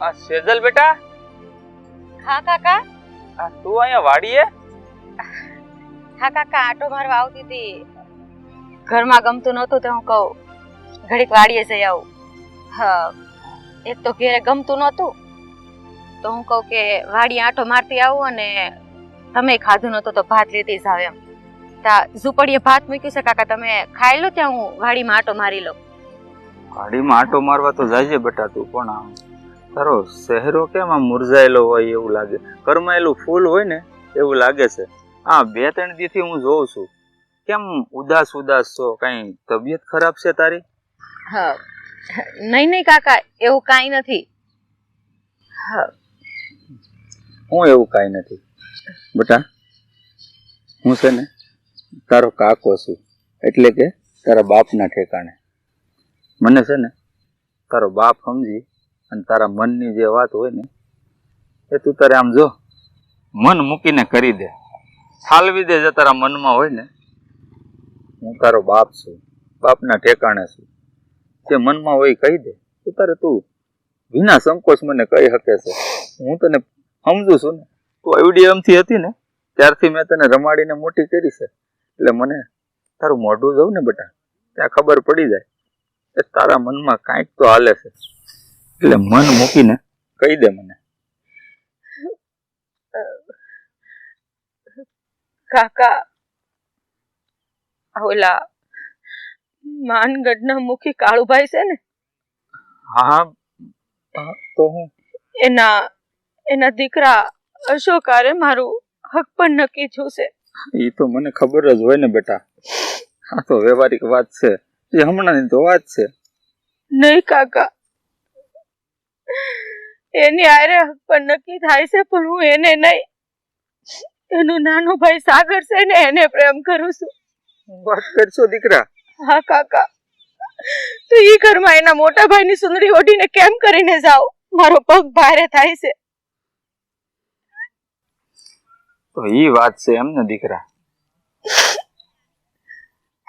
આ સેજલ બેટા, હા કાકા. આ તું અહીંયા વાડીએ? હા કાકા, આટો મારવા આવતી હતી. ઘરમાં ગમતું નહોતું તો હું કહું ઘડીક વાડીએ જઈ આવું. હા, એક તો ઘેરે ગમતું નહોતું તો હું કહું કે વાડીએ આટો મારતી આવું, અને તમે ખાધું નહોતું તો ભાત લેતી જાવ એમ. તા ઝૂંપડીએ ભાત મૂક્યું છે કાકા, તમે ખાઈ લો, ત્યાં હું વાડીમાં આટો મારી લઉં. વાડીમાં આટો મારવા તો જાય બેટા તું, પણ આમ તારો ચહેરો કેમ આમ મુરઝાયેલો હોય એવું લાગે, કરમાયેલું ફૂલ હોય ને એવું લાગે છે. હા, 2-3 દીથી હું જોઉં છું, કેમ ઉદાસ ઉદાસ છો? કઈ તબિયત ખરાબ છે તારી? હા, નહીં કાકા, એવું કાંઈ નથી. હા, હું એવું કાંઈ નથી બેટા. હું છે ને તારો કાકો છું, એટલે કે તારા બાપના ઠેકાણે. મને છે ને તારો બાપ સમજી અને તારા મનની જે વાત હોય ને એ તું તારે આમ જો મન મૂકીને કરી દે, ઠાલવી દે. જે તારા મનમાં હોય ને, હું તારો બાપ છું, બાપના ઠેકાણે છું. જે મનમાં હોય કહી દે. તું વિના સંકોચ મને કહી શકે છે. હું તને સમજુ છું ને. તું આઈડીએમથી હતી ને ત્યારથી મેં તને રમાડીને મોટી કરી છે. એટલે મને તારું મોઢું જોઉં ને બેટા, ત્યાં ખબર પડી જાય કે તારા મનમાં કાંઈક તો હાલે છે. એટલે મન મૂકીને કહી દે મને. કાકા, ઓલા માનગઢના મુખી કાળુભાઈ છે ને, હા, તો હું એના દીકરા અશોકારે મારું હક પણ નક્કી થયું છે. એ તો મને ખબર જ હોય ને બેટા. આ તો વ્યવહારિક વાત છે, એ હમણાંની તો વાત છે. નહીં કાકા, એની આરે હક પણ નક્કી થાય છે, પણ હું એને નહીં, એનો નાનો ભાઈ સાગર છે ને એને પ્રેમ કરું છું. વાત કરશો દીકરા? હા કાકા, તો ઈ ઘરમાં એના મોટા ભાઈની સુંદરી ઓઢીને કેમ કરીને જાવ? મારો પગ ભારે થાય છે. તો ઈ વાત છે એમ ને દીકરા?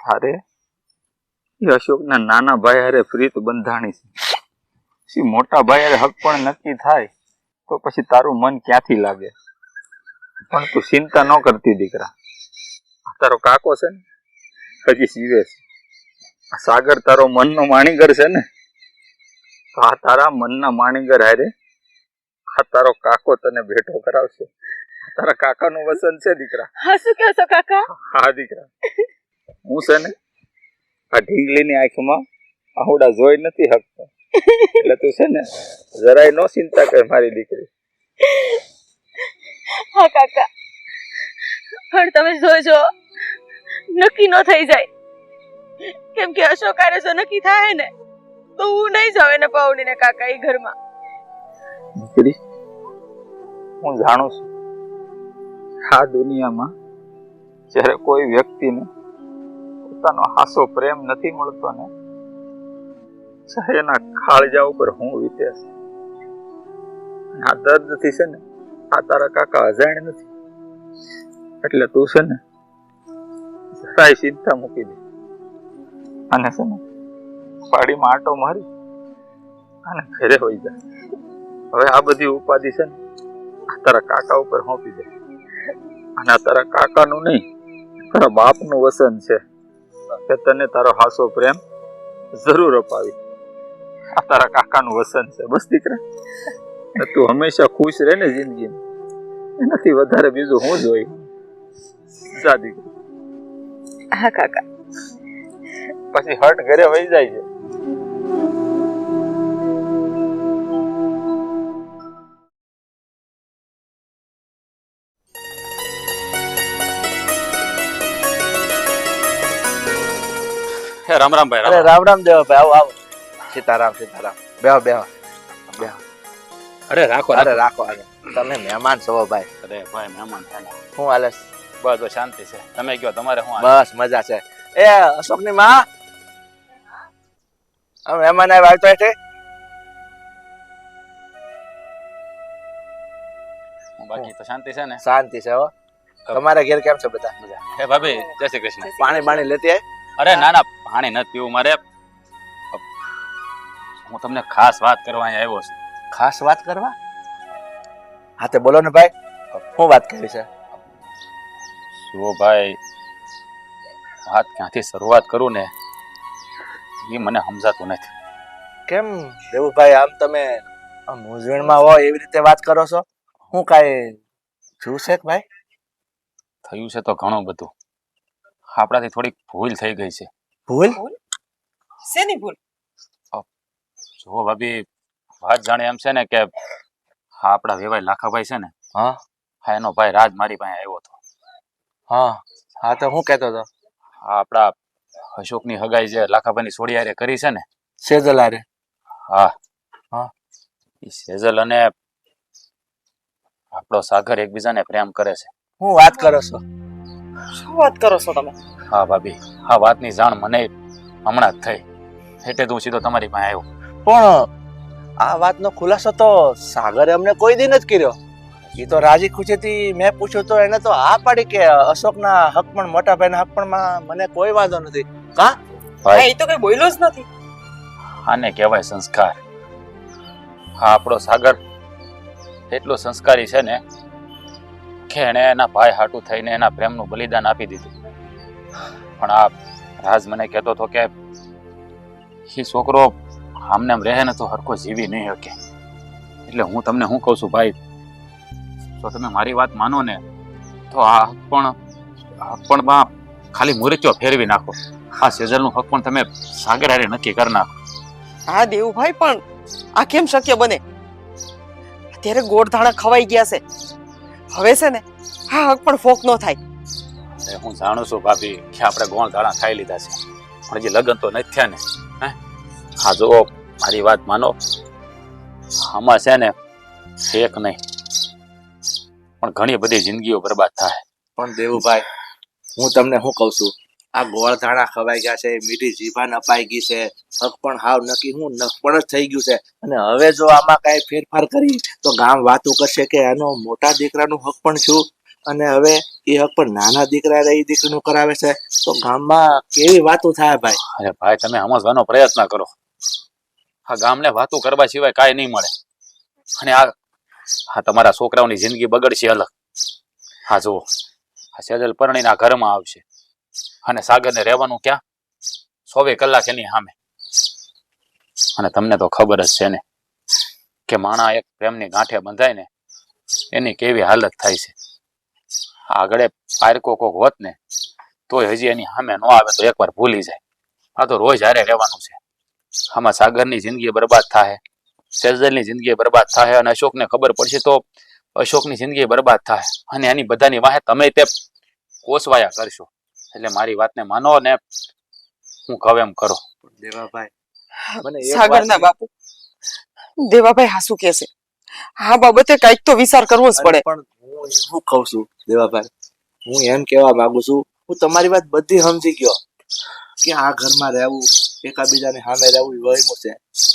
તારે અશોકના નાના ભાઈ હારે પ્રીત બંધાણી છે. પછી મોટા ભાઈ હારે હક પણ નક્કી થાય તો પછી તારું મન ક્યાંથી લાગે? પણ તું ચિંતા ન કરતી દીકરા. તારો કાકો છે ને હજી જીવે છે. સાગર તારો મનનો માણીગર છે ને, તો આ તારા મનના માણીગર હારે આ તારો કાકો તને ભેટો કરાવશે. તારા કાકાનું વસન છે દીકરા. હા, શું કહો છો કાકા? હા દીકરા, હું છે ને આ ઢીંગલીની આંખમાં આહુડા જોઈ નથી શકતો. એટલે તું છે ને જરાય નો ચિંતા કર મારી દીકરી. હા કાકા, પણ તમે જોજો નક્કી ન થઈ જાય, કેમ કે અશોકારે જો નક્કી થાય ને તો હું નહીં જાવ એને પાવડીને કાકા એ ઘરમાં. દીકરી, હું જાણું છું આ દુનિયામાં જ્યારે કોઈ વ્યક્તિને પોતાનો હાસો પ્રેમ નથી મળતો ને, ત્યારે એના કાળજા ઉપર હું વીતે છે. આ દર્દથી છે ને આ તારા કાકા અજાણ નથી. એટલે તું છે ને જરાય ચિંતા મૂકી દે અને છે ને પાડીમાં આટો મારી અને ઘરે હોઈ જાય. હવે આ બધી ઉપાધિ છે ને તારા કાકા ઉપર સોંપી દે. અને તારા કાકાનું નહીં, તારા બાપનું વસન છે કે તને તારો હાસો પ્રેમ જરૂર અપાવી. આ તારા કાકાનું વસન છે. બસ દીકરા, તું હંમેશા ખુશ રહે ને જિંદગીમાં, એનાથી વધારે બીજું હું જોઈ. જા દીકરી. હા કાકા. પછી હટ ઘરે વહી જાય છે. રામ રામ ભાઈ. અરે રામ રામ દેવા ભાઈ, આવો આવો. સીતારામ સીતારામ. બેહો બેહો બેહો. અરે રાખો અરે રાખો. અરે તમે મહેમાન છો ભાઈ. અરે ભાઈ મહેમાન છે ને. શું હાલે? બસ શાંતિ છે. તમે કયો તમારે શું હાલે? બસ મજા છે. એ અશોકની માં મહેમાન આવ્યા તો છે. બાકી તો શાંતિ છે ને? શાંતિ છે હો. તમારા ઘેર કેમ છે બધા? મજા. હે ભાભી, જય શ્રી કૃષ્ણ. પાણી બાણી લેતી આય? અરે ના ના, પાણી નથી પીવું મારે. હું તમને ખાસ વાત કરવા અહીંયા આવ્યો છું. ખાસ વાત કરવા? હા તે બોલો ને ભાઈ, શું વાત કરવી છે? જુઓ ભાઈ, વાત ક્યાંથી શરૂઆત કરું ને એ મને સમજાતું નથી. કેમ દેવુભાઈ, આમ તમે મૂંઝવણમાં હોય એવી રીતે વાત કરો છો? હું કાંઈ જોશે કે ભાઈ? થયું છે તો ઘણું બધું. આપણાથી થોડીક ભૂલ થઈ ગઈ છે. ભૂલ? શેની ભૂલ? જુઓ ભાભી, વાત જાણે એમ છે ને કે હા આપણા વેવાય લાખાભાઈ છે ને, હા હા એનો ભાઈ રાજ મારી પાસે આવ્યો હતો. હા હા, તો હું કહેતો હતો? હા આપણા અશોકની હગાઈ જે લાખાભાઈની સોડી હારે કરી છે ને, સેજલ હારે? હા હા. એ સેજલ અને આપણો સાગર એકબીજાને પ્રેમ કરે છે. હું વાત કરો છો? શું વાત કરો છો તમે? હા ભાભી, આ વાતની જાણ મને હમણાં જ થઈ, એટલે તો હું સીધો તમારી પાસે આવ્યો. પણ આ વાતનો ખુલાસો તો સાગરે અમને કોઈ દી નથી કર્યો. એ તો રાજી ખુશીથી મેં પૂછ્યું તો એને તો આ પાડી કે અશોકના હક પણ મોટા ભાઈના હક પણ મને કોઈ વાંધો નથી. કા ભાઈ એ તો કઈ બોલ્યો જ નથી. આને કહેવાય સંસ્કાર. હા આપણો સાગર એટલો સંસ્કારી છે ને કે એણે એના ભાઈ હાટું થઈને એના પ્રેમનું બલિદાન આપી દીધું. પણ આ રાજ મને કહેતો હતો કે એ છોકરો આમને આમ રહે ને તો હરખો જીવી નહીં શકે. એટલે હું તમને શું કહું છું ભાઈ, જો તમે મારી વાત માનો ને તો આ હક પણ ખાલી મુરત્યો ફેરવી નાખો. આ સેજલનું હક પણ તમે સાગર હારે નક્કી કરી નાખો. હા દેવુભાઈ, પણ આ કેમ શક્ય બને? અત્યારે ગોળધાણા ખવાઈ ગયા છે. હવે છે ને હા હક પણ ફોક નો થાય. અરે હું જાણું છું ભાભી કે આપણે ગોળ ધાણા ખાઈ લીધા છે, પણ હજી લગ્ન તો નથી થયા ને. હા જો મારી વાત માનો, આમાં છે ને એક નહીં પણ ઘણી બધી જિંદગીઓ બરબાદ થાય. પણ દેવુભાઈ, હું તમને શું કહું છું, આ ગોળ ધાણા ખવાઈ ગયા છે, મીઠી જીભાન અપાઈ ગઈ છે, હક પણ હાવ નક્કી હું નકપણ જ થઈ ગયું છે. અને હવે જો આમાં કાંઈ ફેરફાર કરી તો ગામ વાતો કરશે કે એનો મોટા દીકરાનું હક પણ છું, અને હવે એ હક પણ નાના દીકરા એ દીકરીનું કરાવે છે, તો ગામમાં કેવી વાતો થાય ભાઈ? અરે ભાઈ તમે સમજવાનો પ્રયત્ન કરો. આ ગામને વાતો કરવા સિવાય કાંઈ નહીં મળે. અને આ તમારા છોકરાઓની જિંદગી બગડશે અલગ. હા જુઓ, આ સેજલ પરણીના ઘરમાં આવશે અને સાગરને રહેવાનું ક્યાં? 24 કલાક એની સામે. અને તમને તો ખબર જ છે ને કે માણા એક પ્રેમની ગાંઠે બંધાય ને એની કેવી હાલત થાય છે. આગળ પારકો કોક હોત ને તોય હજી એની સામે ન આવે તો એકવાર ભૂલી જાય. આ તો રોજ હારે રહેવાનું છે. આમાં સાગરની જિંદગી બરબાદ થાય, સેજલની જિંદગી બરબાદ થાય, અને અશોકને ખબર પડશે તો અશોકની જિંદગી બરબાદ થાય, અને એની બધાની વાહે તમે તે કોસવાયા કરશો. એટલે મારી વાતને માનો ને હું કહું એમ કરો. દેવાભાઈ, મને એક સાગરના વાત- બાપુ, દેવાભાઈ હાસુ કે છે. આ બાબતે કઈક તો વિચાર કરવો જ અરે પડે. પણ હું શું કહું છું દેવાભાઈ, હું એમ કહેવા માંગુ છું, હું તમારી વાત બધી સમજી ગયો કે આ ઘરમાં રહેવું, એકાબીજાની સામે રહેવું એ વહેમું છે.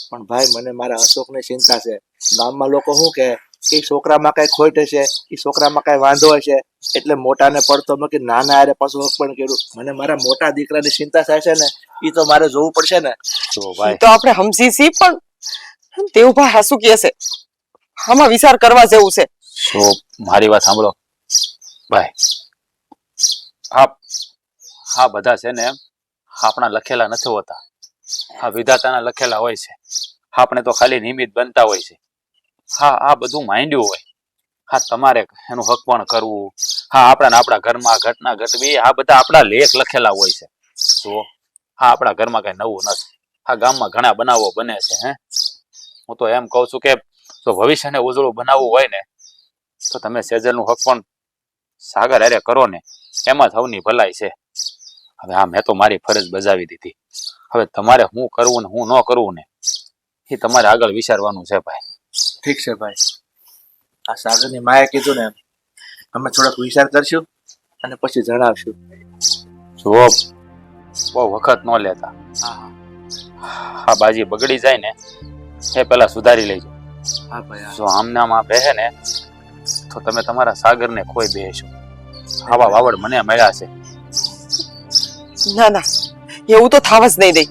પણ ભાઈ મને મારા અશોકની ચિંતા છે. ગામમાં લોકો શું કહે કે ઈ છોકરામાં કઈ ખોટ હશે, એ છોકરામાં કઈ વાંધો હશે, એટલે મોટાને પડતો મૂકી નાના હારે પાછું હક પણ કર્યું. મને મારા મોટા દીકરાની ચિંતા થાય છે ને, એ તો મારે જોવું પડશે ને. જો ઈ ભાઈ, તો આપણે સમજી છીએ, પણ દેવુભાઈ હાસુ કે છે. આમાં વિચાર કરવા જેવું છે. જો મારી વાત સાંભળો ભાઈ, આ બધા છે ને આપણા લખેલા નથી હોતા, આ વિધાતાના લખેલા હોય છે. આપણે તો ખાલી નિમિત્ત બનતા હોય છે. હા આ બધું માંડ્યું હોય. હા તમારે એનું હક પણ કરવું, હા આપણા ઘરમાં ઘટના ઘટવી, આ બધા આપણા લેખ લખેલા હોય છે. જુઓ, હા આપણા ઘરમાં કઈ નવું નથી. આ ગામમાં ઘણા બનાવો બને છે. હું તો એમ કહું છું કે જો ભવિષ્યને ઉજળું બનાવવું હોય ને તો તમે સેજલનું હક પણ સાગર હારે કરો ને, એમાં સૌની ભલાઈ છે. હવે આ મેં તો મારી ફરજ બજાવી દીધી. હવે તમારે શું કરવું ને શું ન કરવું ને એ તમારે આગળ વિચારવાનું છે ભાઈ. ઠીક છે ભાઈ, આ સાગરની માએ કીધું ને, અમે થોડોક વિચાર કરશું અને પછી જણાવશું. જુઓ બહુ વખત ન લેતા. આ બાજી બગડી જાય ને એ પેલા સુધારી લેજો. હા ભાઈ, હા. જો આમને આમ આ બેહે ને તો તમે તમારા સાગરને ખોઈ બેસો. આવા વાવડ મને મળ્યા છે. ના ના, એવું તો થાવ જ નહીં દે.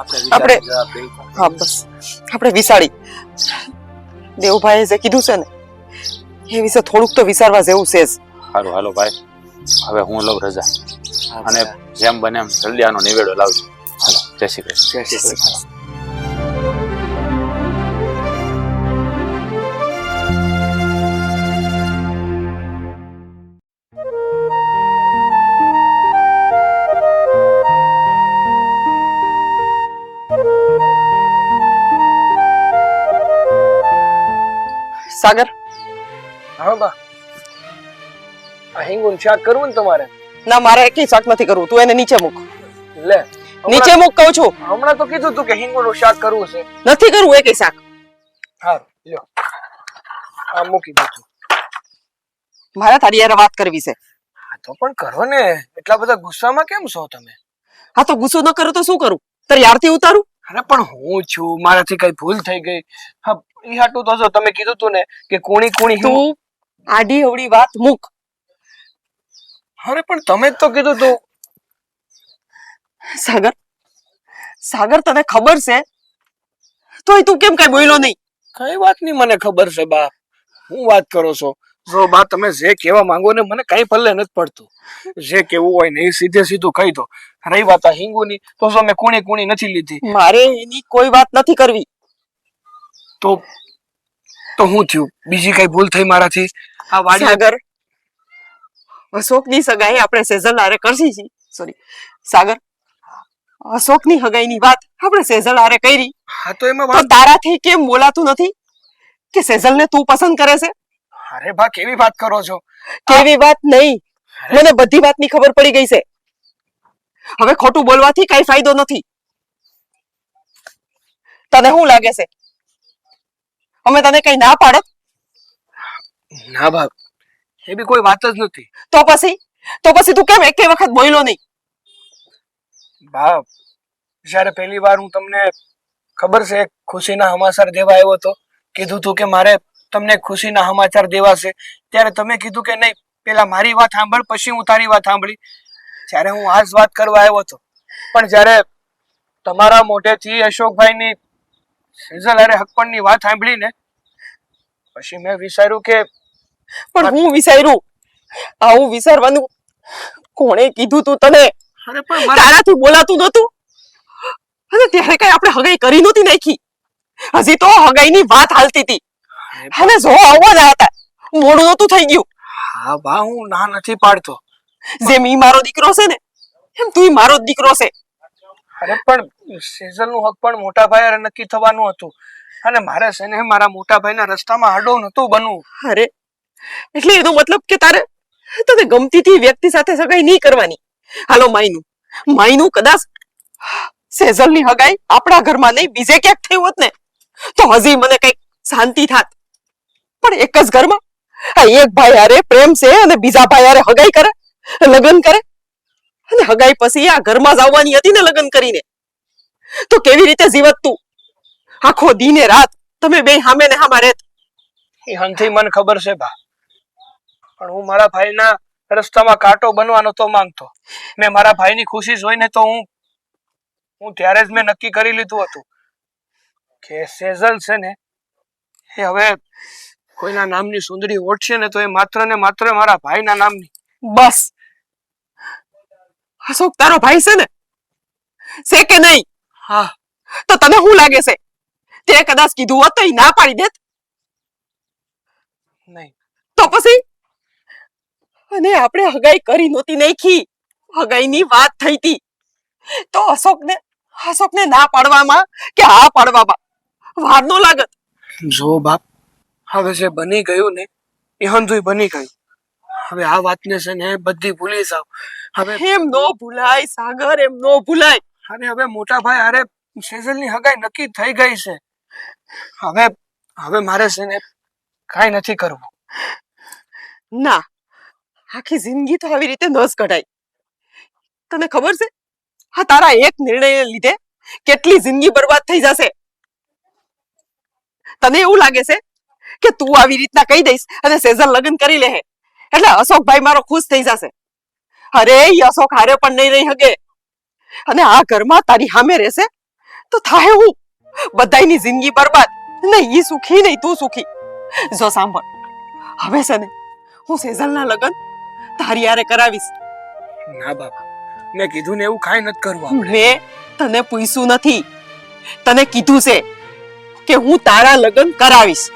આપણે હા બસ આપણે વિચારી દેવભાઈએ જે કીધું છે ને એ વિશે થોડુંક તો વિચારવા જેવું છે જ. સારું હાલો ભાઈ, હવે હું લઉં રજા, અને જેમ બને એમ જલ્દી આનો નિવેડો લાવજો. હાલો, જય શ્રી કૃષ્ણ. જય શ્રી કૃષ્ણ. સાગર હા બા, આ હિંગુન શાક કરવું ને તમારે? ના મારે એકેય શાક નથી કરવું, તું એને નીચે મૂક. લે, નીચે મૂક કહું છું. હમણાં તો કીધું તું કે હિંગુનું શાક કરવું છે. નથી કરવું એકેય શાક. હારું લ્યો, આ મૂકી દીધું. મારે તારી યાર વાત કરવી છે. હા તો પણ કરો ને, એટલા બધા ગુસ્સામાં કેમ છો તમે? હા તો ગુસ્સો ન કરું તો શું કરું? તારી આરતી ઉતારું? અરે પણ હું છું, મારાથી કઈ ભૂલ થઈ ગઈ. હા ઈ હાટું તો જો તમે કીધું તું ને કે કોણી કોણી તું આડી અવળી વાત મૂક. અરે પણ તમે જ તો કીધું તું. સાગર સાગર તને ખબર છે તોય તું કેમ કઈ બોલ્યો નહીં? કઈ વાતની મને ખબર છે બા, હું વાત કરો છો? જો બા તમે જે કહેવા માંગો ને મને કઈ પલ્લે નથી પડતું. જે કેવું હોય ને એ સીધે સીધું કહી દો. રહી વાત આ હિંગુની તો જો મેં કોણી કોણી નથી લીધી. મારે એની કોઈ વાત નથી કરવી. તો હું થયું? બીજી કઈ ભૂલ થઈ મારાથી? આ વાડી સાગર અશોકની સગાઈ આપણે સેઝલ હારે કરશી છી. સોરી સાગર, અશોકની હગાઈની વાત આપણે સેઝલ હારે કરી. હા તો એમાં તો વાત, તારાથી કેમ બોલાતું નથી કે સેઝલને તું પસંદ કરે છે? અરે બા કેવી વાત કરો છો? કેવી વાત નહીં, મને બધી વાતની ખબર પડી ગઈ છે. હવે ખોટું બોલવાથી કઈ ફાયદો નથી. તને શું લાગે છે અમે તને કઈ ના પાડત? ના બા, એ બી કોઈ વાત જ નથી. તો પછી તું કેમ એકે વખત બોલ્યો નહીં? બા જ્યારે પહેલી વાર હું તમને ખબર છે ખુશીના સમાચાર દેવા આવ્યો હતો, કીધું તું કે મારે તમને ખુશીના સમાચાર દેવા છે, ત્યારે તમે કીધું કે નહીં પેલા મારી વાત સાંભળ પછી હું તારી વાત સાંભળી. જ્યારે હું આ જ વાત કરવા આવ્યો હતો, પણ જ્યારે તમારા મોઢેથી અશોકભાઈની સેઝલ અરે હકપણની વાત સાંભળી ને પછી મેં વિચાર્યું કે પણ હું વિચાર્યું આવું વિચારવાનું કોણે કીધું તું તને? અરે પણ મારા તારાથી બોલાતું નતું અને ત્યારે કઈ આપણે હગાઈ કરી નહોતી નાખી. હજી તો હગાઈની વાત હાલતી હતી અને જો આવવા જ હતા મોડું નતું થઈ ગયું. હા બા હું ના નથી પાડતો. જેમ ઈ મારો દીકરો છે ને એમ તું મારો જ દીકરો છે. અરે પણ સેઝલનું હક પણ મોટા ભાઈ હારે નક્કી થવાનું હતું અને મારે છે ને મારા મોટા ભાઈના રસ્તામાં આડો નતું બનવું. અરે એટલે એનો મતલબ કે તારે તને ગમતી હતી વ્યક્તિ સાથે સગાઈ નહીં કરવાની. હાલો માઈનું કદાચ સેઝલની હગાઈ આપણા ઘરમાં નહીં બીજે ક્યાંક થઈ હોત ને તો હજી મને કઈક શાંતિ થાત. પણ એક જ ઘરમાં આ એક ભાઈ હારે પ્રેમ છે અને બીજા ભાઈ હારે હગાઈ કરે, લગ્ન કરે અને હગાઈ પછી આ ઘરમાં જ આવવાની હતી ને લગ્ન કરીને, તો કેવી રીતે જીવત તું? આખો દીને રાત તમે બે હામે ને હામાં રહેત. એ હંથી મને ખબર છે બા, પણ હું મારા ભાઈના રસ્તામાં કાંટો બનવાનો તો માંગતો. મેં મારા ભાઈની ખુશી જોઈને તો હું ત્યારે જ મેં નક્કી કરી લીધું હતું કે સેઝલ છે ને એ હવે કોઈના નામની સુંદરી ઓળખશે ને તો એ માત્ર ને માત્ર મારા ભાઈના નામની. બસ અશોક તારો ભાઈ છે ને, છે કે નહીં? હા. તો તને શું લાગે છે તે કદાચ કીધું હોત તો ઈ ના પાડી દેત? નહીં. તો પછી અને આપણે હગાઈ કરી નહોતી નાખી, હગાઈની વાત થઈ હતી તો અશોકને ના પાડવામાં કે હા પાડવામાં વાર નો લાગત. જો બાપ, હવે જે બની ગયું ને એ હંધુય બની ગયું. હવે આ વાતને છે ને બધી ભૂલી જાવ. હવે એમ નો ભૂલાય સાગર, એમ નો ભૂલાય. અને હવે મોટા ભાઈ હારે સેઝલની હગાઈ નક્કી થઈ ગઈ છે. હવે મારે છે ને કાંઈ નથી કરવું. ના, આખી જિંદગી તો આવી રીતે ન જ કઢાય. તને ખબર છે હા તારા એક નિર્ણયને લીધે કેટલી જિંદગી બરબાદ થઈ જશે. તને એવું લાગે છે કે તું આવી રીતના કહી દઈશ અને સેઝલ લગ્ન કરી લે એટલે અશોકભાઈ મારો ખુશ થઈ જશે? અરે ઈ અશોક હારે પણ નહીં રહી શકે અને આ ઘરમાં તારી સામે રહેશે તો થાય હું બધાયની જિંદગી બરબાદ. નહીં ઈ સુખી નહીં તું સુખી. જો સાંભળ, હવે છે ને હું સેજલના લગ્ન તારી હારે કરાવીશ. ના બાપ, મેં કીધું ને એવું કાંઈ નથી કરવું આપણે. મેં તને પૂછ્યું નથી, તને કીધું છે કે હું તારા લગ્ન કરાવીશ.